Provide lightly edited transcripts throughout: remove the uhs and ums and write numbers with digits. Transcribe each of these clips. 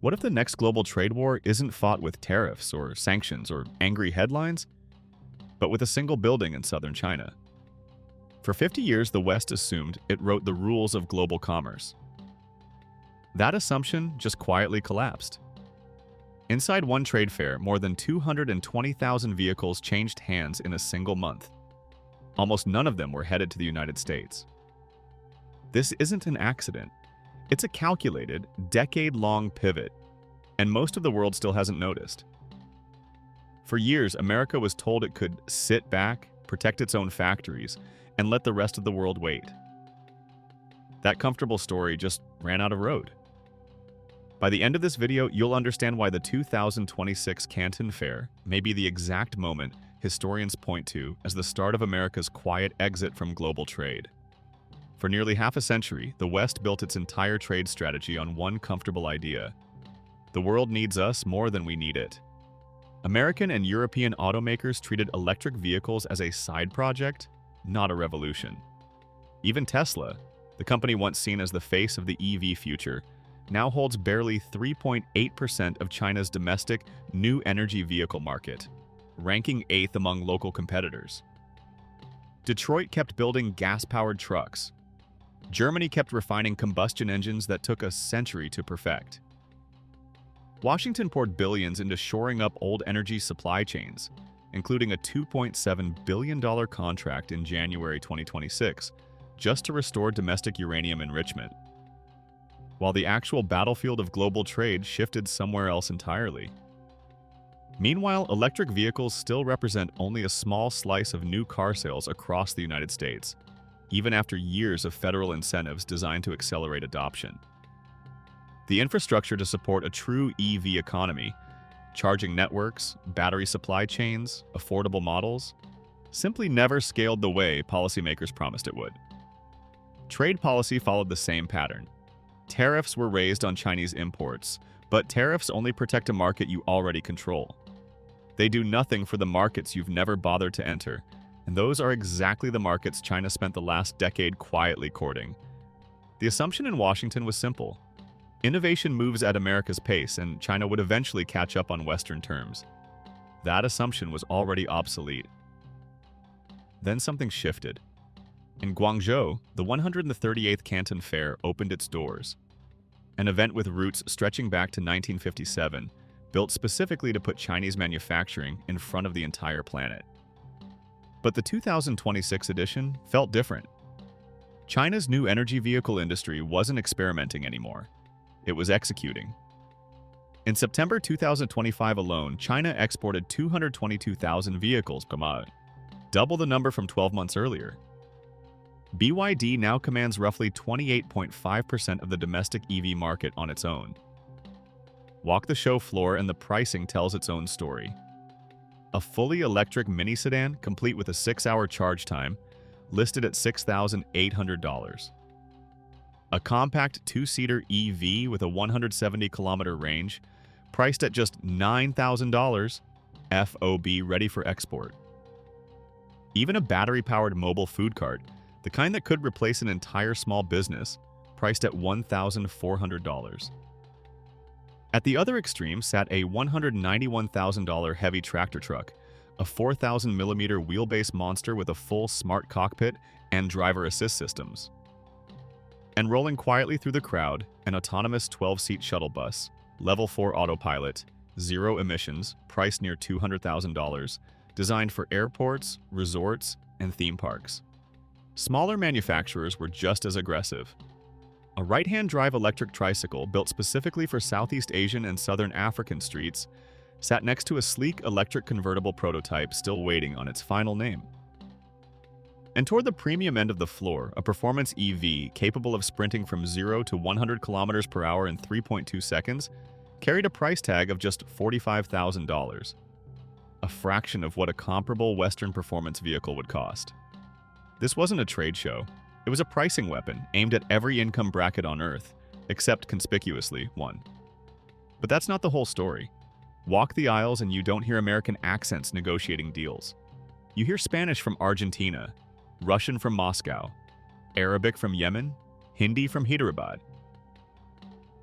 What if the next global trade war isn't fought with tariffs or sanctions or angry headlines, but with a single building in southern China? For 50 years, the West assumed it wrote the rules of global commerce. That assumption just quietly collapsed. Inside one trade fair, more than 220,000 vehicles changed hands in a single month. Almost none of them were headed to the United States. This isn't an accident. It's a calculated, decade-long pivot, and most of the world still hasn't noticed. For years, America was told it could sit back, protect its own factories, and let the rest of the world wait. That comfortable story just ran out of road. By the end of this video, you'll understand why the 2026 Canton Fair may be the exact moment historians point to as the start of America's quiet exit from global trade. For nearly half a century, the West built its entire trade strategy on one comfortable idea: the world needs us more than we need it. American and European automakers treated electric vehicles as a side project, not a revolution. Even Tesla, the company once seen as the face of the EV future, now holds barely 3.8% of China's domestic new energy vehicle market, ranking 8th among local competitors. Detroit kept building gas-powered trucks. Germany kept refining combustion engines that took a century to perfect. Washington poured billions into shoring up old energy supply chains, including a $2.7 billion contract in January 2026, just to restore domestic uranium enrichment, while the actual battlefield of global trade shifted somewhere else entirely. Meanwhile, electric vehicles still represent only a small slice of new car sales across the United States, even after years of federal incentives designed to accelerate adoption. The infrastructure to support a true EV economy, charging networks, battery supply chains, affordable models, simply never scaled the way policymakers promised it would. Trade policy followed the same pattern. Tariffs were raised on Chinese imports, but tariffs only protect a market you already control. They do nothing for the markets you've never bothered to enter, and those are exactly the markets China spent the last decade quietly courting. The assumption in Washington was simple: innovation moves at America's pace, and China would eventually catch up on Western terms. That assumption was already obsolete. Then something shifted. In Guangzhou, the 138th Canton Fair opened its doors, an event with roots stretching back to 1957, built specifically to put Chinese manufacturing in front of the entire planet. But the 2026 edition felt different. China's new energy vehicle industry wasn't experimenting anymore. It was executing. In September 2025 alone, China exported 222,000 vehicles, double the number from 12 months earlier. BYD now commands roughly 28.5% of the domestic EV market on its own. Walk the show floor and the pricing tells its own story. A fully electric mini sedan, complete with a 6-hour charge time, listed at $6,800. A compact 2-seater EV with a 170-kilometer range, priced at just $9,000, FOB ready for export. Even a battery-powered mobile food cart, the kind that could replace an entire small business, priced at $1,400. At the other extreme sat a $191,000 heavy tractor truck, a 4,000mm wheelbase monster with a full smart cockpit and driver assist systems. And rolling quietly through the crowd, an autonomous 12-seat shuttle bus, level 4 autopilot, zero emissions, priced near $200,000, designed for airports, resorts, and theme parks. Smaller manufacturers were just as aggressive. A right-hand drive electric tricycle built specifically for Southeast Asian and Southern African streets sat next to a sleek electric convertible prototype still waiting on its final name. And toward the premium end of the floor, a performance EV capable of sprinting from 0 to 100 kilometers per hour in 3.2 seconds carried a price tag of just $45,000, a fraction of what a comparable Western performance vehicle would cost. This wasn't a trade show. It was a pricing weapon aimed at every income bracket on Earth, except conspicuously one. But that's not the whole story. Walk the aisles and you don't hear American accents negotiating deals. You hear Spanish from Argentina, Russian from Moscow, Arabic from Yemen, Hindi from Hyderabad.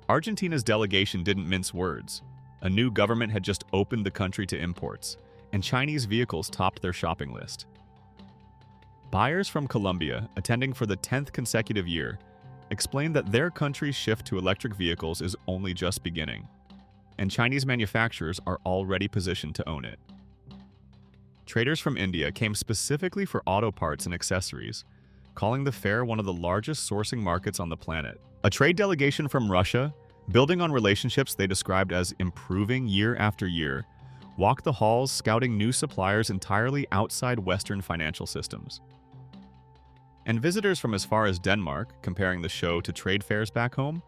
Argentina's delegation didn't mince words. A new government had just opened the country to imports, and Chinese vehicles topped their shopping list. Buyers from Colombia, attending for the 10th consecutive year, explained that their country's shift to electric vehicles is only just beginning, and Chinese manufacturers are already positioned to own it. Traders from India came specifically for auto parts and accessories, calling the fair one of the largest sourcing markets on the planet. A trade delegation from Russia, building on relationships they described as improving year after year, walked the halls scouting new suppliers entirely outside Western financial systems. And visitors from as far as Denmark, comparing the show to trade fairs back home,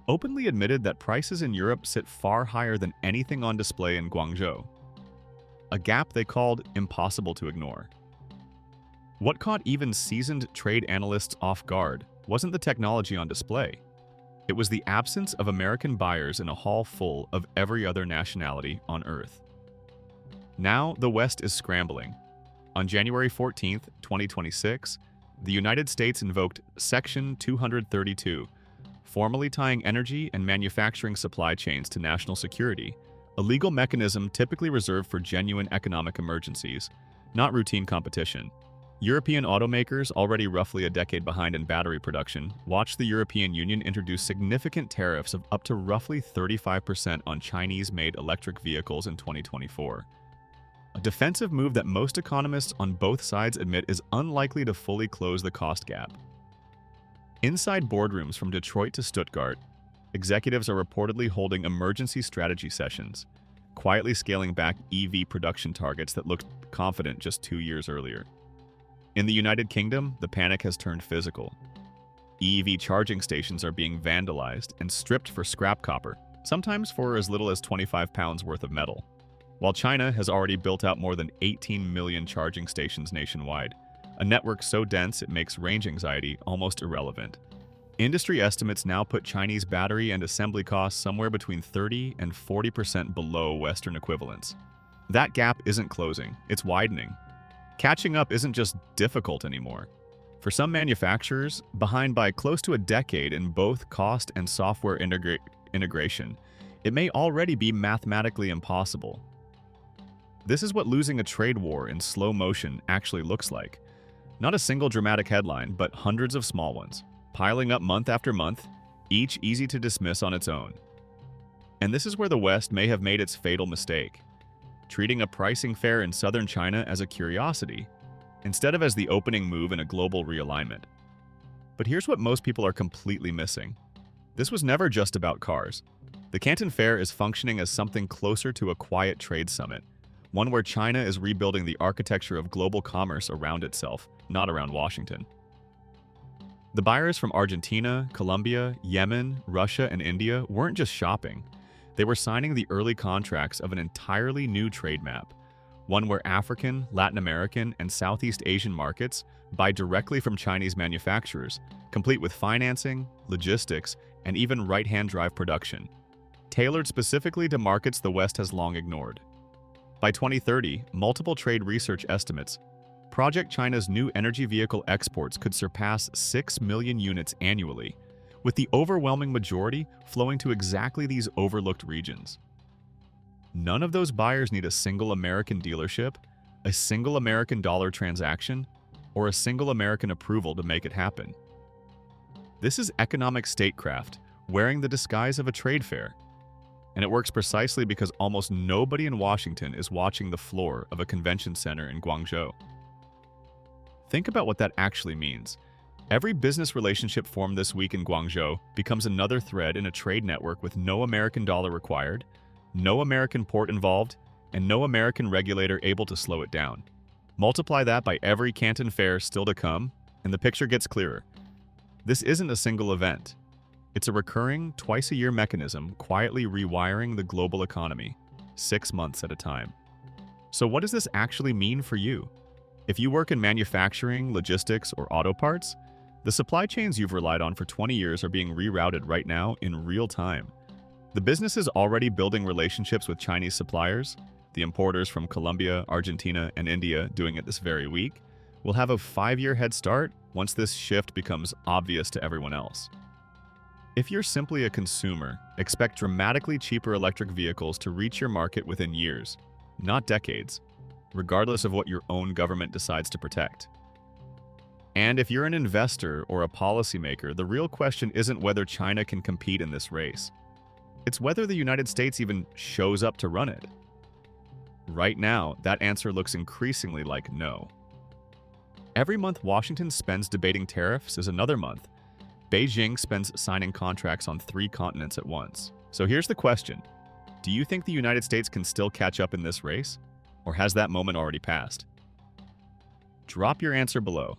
openly admitted that prices in Europe sit far higher than anything on display in Guangzhou, a gap they called impossible to ignore. What caught even seasoned trade analysts off guard wasn't the technology on display. It was the absence of American buyers in a hall full of every other nationality on Earth. Now, the West is scrambling. On January 14, 2026, the United States invoked Section 232, formally tying energy and manufacturing supply chains to national security, a legal mechanism typically reserved for genuine economic emergencies, not routine competition. European automakers, already roughly a decade behind in battery production, watched the European Union introduce significant tariffs of up to roughly 35% on Chinese-made electric vehicles in 2024. A defensive move that most economists on both sides admit is unlikely to fully close the cost gap. Inside boardrooms from Detroit to Stuttgart, executives are reportedly holding emergency strategy sessions, quietly scaling back EV production targets that looked confident just 2 years earlier. In the United Kingdom, the panic has turned physical. EV charging stations are being vandalized and stripped for scrap copper, sometimes for as little as 25 pounds worth of metal. While China has already built out more than 18 million charging stations nationwide, a network so dense it makes range anxiety almost irrelevant. Industry estimates now put Chinese battery and assembly costs somewhere between 30 and 40% below Western equivalents. That gap isn't closing, it's widening. Catching up isn't just difficult anymore. For some manufacturers, behind by close to a decade in both cost and software integration, it may already be mathematically impossible. This is what losing a trade war in slow motion actually looks like. Not a single dramatic headline, but hundreds of small ones, piling up month after month, each easy to dismiss on its own. And this is where the West may have made its fatal mistake, treating a pricing fair in southern China as a curiosity, instead of as the opening move in a global realignment. But here's what most people are completely missing. This was never just about cars. The Canton Fair is functioning as something closer to a quiet trade summit, one where China is rebuilding the architecture of global commerce around itself, not around Washington. The buyers from Argentina, Colombia, Yemen, Russia, and India weren't just shopping. They were signing the early contracts of an entirely new trade map, one where African, Latin American, and Southeast Asian markets buy directly from Chinese manufacturers, complete with financing, logistics, and even right-hand drive production, tailored specifically to markets the West has long ignored. By 2030, multiple trade research estimates project China's new energy vehicle exports could surpass 6 million units annually, with the overwhelming majority flowing to exactly these overlooked regions. None of those buyers need a single American dealership, a single American dollar transaction, or a single American approval to make it happen. This is economic statecraft wearing the disguise of a trade fair. And it works precisely because almost nobody in Washington is watching the floor of a convention center in Guangzhou. Think about what that actually means. Every business relationship formed this week in Guangzhou becomes another thread in a trade network with no American dollar required, no American port involved, and no American regulator able to slow it down. Multiply that by every Canton Fair still to come, and the picture gets clearer. This isn't a single event. It's a recurring, twice-a-year mechanism quietly rewiring the global economy, 6 months at a time. So what does this actually mean for you? If you work in manufacturing, logistics, or auto parts, the supply chains you've relied on for 20 years are being rerouted right now in real time. The businesses already building relationships with Chinese suppliers, the importers from Colombia, Argentina, and India doing it this very week, will have a 5-year head start once this shift becomes obvious to everyone else. If you're simply a consumer, expect dramatically cheaper electric vehicles to reach your market within years, not decades, regardless of what your own government decides to protect. And if you're an investor or a policymaker, the real question isn't whether China can compete in this race. It's whether the United States even shows up to run it. Right now, that answer looks increasingly like no. Every month Washington spends debating tariffs is another month Beijing spends signing contracts on 3 continents at once. So here's the question. Do you think the United States can still catch up in this race? Or has that moment already passed? Drop your answer below.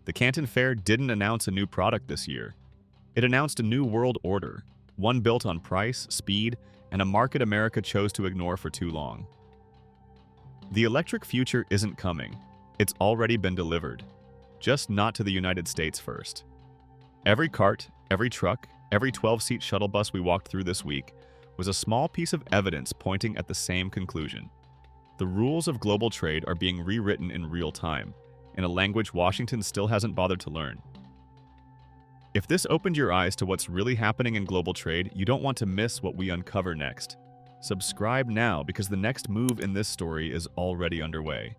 The Canton Fair didn't announce a new product this year. It announced a new world order, one built on price, speed, and a market America chose to ignore for too long. The electric future isn't coming. It's already been delivered, just not to the United States first. Every cart, every truck, every 12-seat shuttle bus we walked through this week was a small piece of evidence pointing at the same conclusion. The rules of global trade are being rewritten in real time, in a language Washington still hasn't bothered to learn. If this opened your eyes to what's really happening in global trade, you don't want to miss what we uncover next. Subscribe now because the next move in this story is already underway.